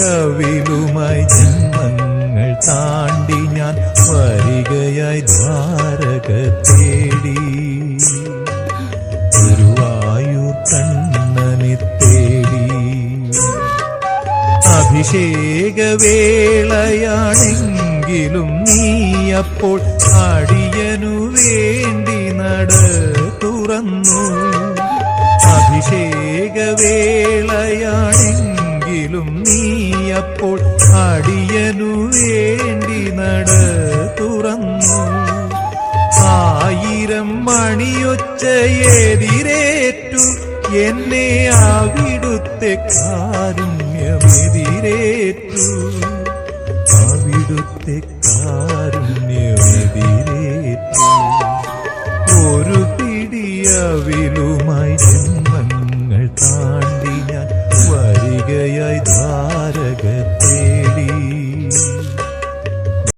പിടിയവിലുമായി ജന്മങ്ങൾ താണ്ടി ഞാൻ വരികയായി ദ്വാരക തേടി ഗുരുവായൂർ കണ്ണനെ തേടി. അഭിഷേകവേളയാണെങ്കിലും നീയപ്പോൾ അടിയനു വേണ്ടി നട തുറന്നു. അഭിഷേകവേളയാണെങ്കിലും നീയപ്പോൾ അടിയനു വേണ്ടി നട തുറന്നു. 1000 മണിയൊച്ചയെതിരേറ്റു എന്നെ അവിടുത്തെ കാരുണ്യമെതിരേറ്റു. അവിടുത്തെ കാരുണ്യമെതിരേറ്റു. ഒരു പിടിയവിലുമായി ജന്മങ്ങൾ താണ്ടി ഞാൻ വരികയായി